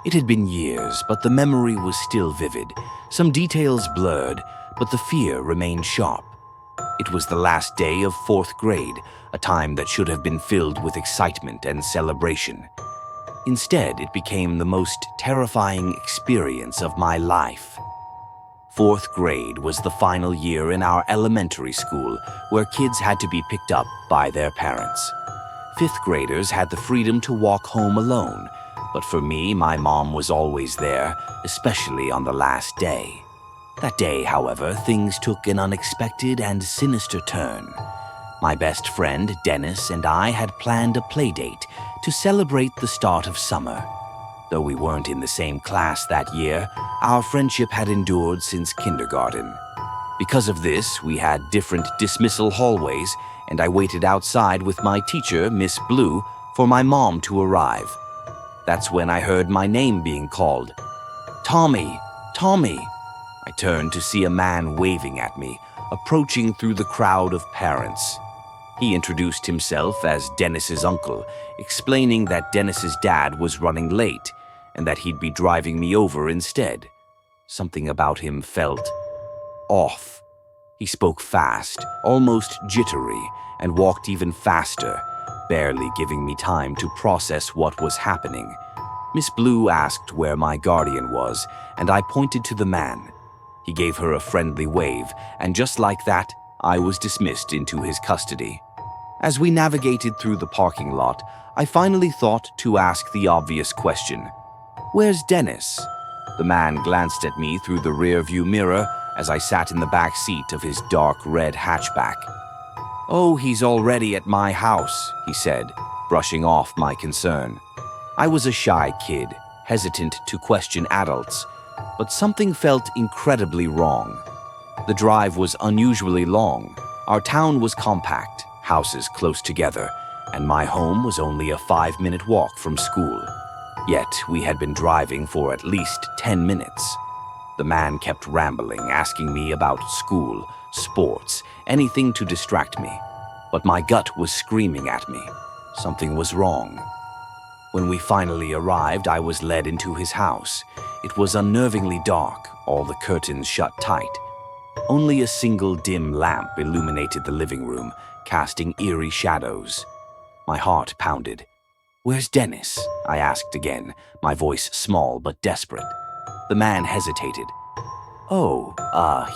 It had been years, but the memory was still vivid. Some details blurred, but the fear remained sharp. It was the last day of 4th grade, a time that should have been filled with excitement and celebration. Instead, it became the most terrifying experience of my life. 4th grade was the final year in our elementary school, where kids had to be picked up by their parents. 5th graders had the freedom to walk home alone, but for me, my mom was always there, especially on the last day. That day, however, things took an unexpected and sinister turn. My best friend, Dennis, and I had planned a playdate to celebrate the start of summer. Though we weren't in the same class that year, our friendship had endured since kindergarten. Because of this, we had different dismissal hallways, and I waited outside with my teacher, Miss Blue, for my mom to arrive. That's when I heard my name being called. "Tommy! Tommy!" I turned to see a man waving at me, approaching through the crowd of parents. He introduced himself as Dennis's uncle, explaining that Dennis's dad was running late and that he'd be driving me over instead. Something about him felt off. He spoke fast, almost jittery, and walked even faster, barely giving me time to process what was happening. Miss Blue asked where my guardian was, and I pointed to the man. He gave her a friendly wave, and just like that, I was dismissed into his custody. As we navigated through the parking lot, I finally thought to ask the obvious question. "Where's Dennis?" The man glanced at me through the rearview mirror as I sat in the back seat of his dark red hatchback. "Oh, he's already at my house," he said, brushing off my concern. I was a shy kid, hesitant to question adults, but something felt incredibly wrong. The drive was unusually long. Our town was compact, houses close together, and my home was only a 5-minute walk from school. Yet we had been driving for at least 10 minutes. The man kept rambling, asking me about school, sports, anything to distract me. But my gut was screaming at me. Something was wrong. When we finally arrived, I was led into his house. It was unnervingly dark, all the curtains shut tight. Only a single dim lamp illuminated the living room, casting eerie shadows. My heart pounded. "Where's Dennis?" I asked again, my voice small but desperate. The man hesitated.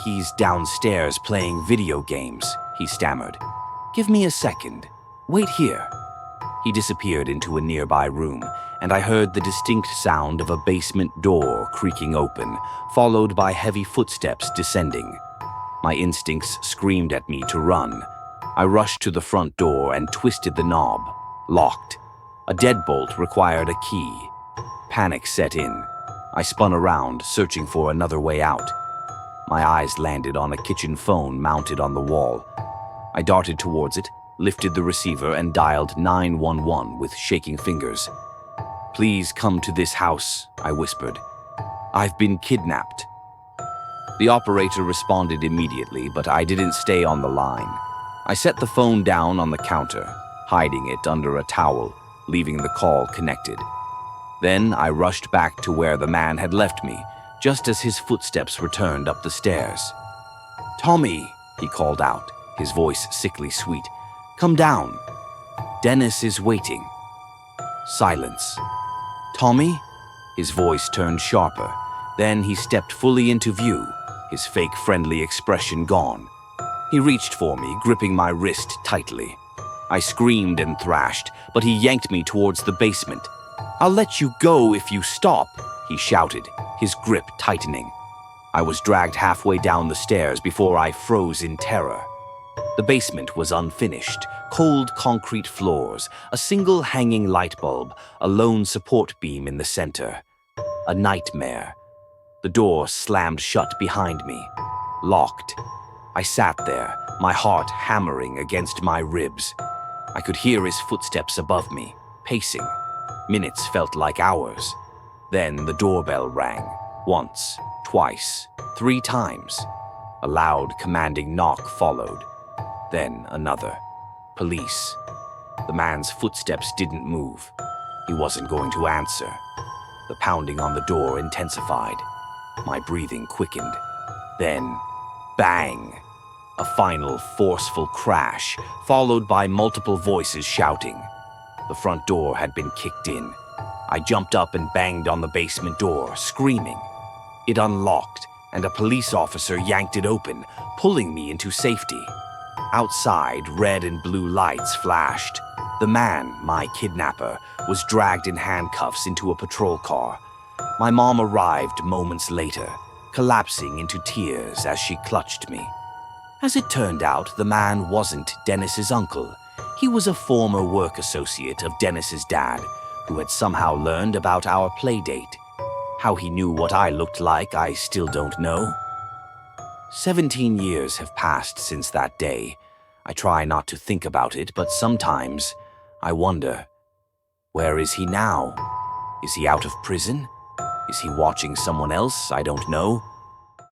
He's downstairs playing video games," he stammered. "Give me a second. Wait here." He disappeared into a nearby room, and I heard the distinct sound of a basement door creaking open, followed by heavy footsteps descending. My instincts screamed at me to run. I rushed to the front door and twisted the knob. Locked. A deadbolt required a key. Panic set in. I spun around, searching for another way out. My eyes landed on a kitchen phone mounted on the wall. I darted towards it, lifted the receiver, and dialed 911 with shaking fingers. "Please come to this house," I whispered. "I've been kidnapped." The operator responded immediately, but I didn't stay on the line. I set the phone down on the counter, hiding it under a towel, leaving the call connected. Then I rushed back to where the man had left me, just as his footsteps returned up the stairs. "Tommy," he called out, his voice sickly sweet. "Come down. Dennis is waiting." Silence. "Tommy?" His voice turned sharper. Then he stepped fully into view, his fake friendly expression gone. He reached for me, gripping my wrist tightly. I screamed and thrashed, but he yanked me towards the basement. "I'll let you go if you stop," he shouted, his grip tightening. I was dragged halfway down the stairs before I froze in terror. The basement was unfinished, cold concrete floors, a single hanging light bulb, a lone support beam in the center. A nightmare. The door slammed shut behind me. Locked. I sat there, my heart hammering against my ribs. I could hear his footsteps above me, pacing. Minutes felt like hours. Then the doorbell rang. Once, twice, 3 times. A loud, commanding knock followed. Then another. Police. The man's footsteps didn't move. He wasn't going to answer. The pounding on the door intensified. My breathing quickened. Then, bang! A final forceful crash, followed by multiple voices shouting. The front door had been kicked in. I jumped up and banged on the basement door, screaming. It unlocked, and a police officer yanked it open, pulling me into safety. Outside, red and blue lights flashed. The man, my kidnapper, was dragged in handcuffs into a patrol car. My mom arrived moments later, collapsing into tears as she clutched me. As it turned out, the man wasn't Dennis's uncle. He was a former work associate of Dennis's dad, who had somehow learned about our playdate. How he knew what I looked like, I still don't know. 17 years have passed since that day. I try not to think about it, but sometimes I wonder, where is he now? Is he out of prison? Is he watching someone else I don't know?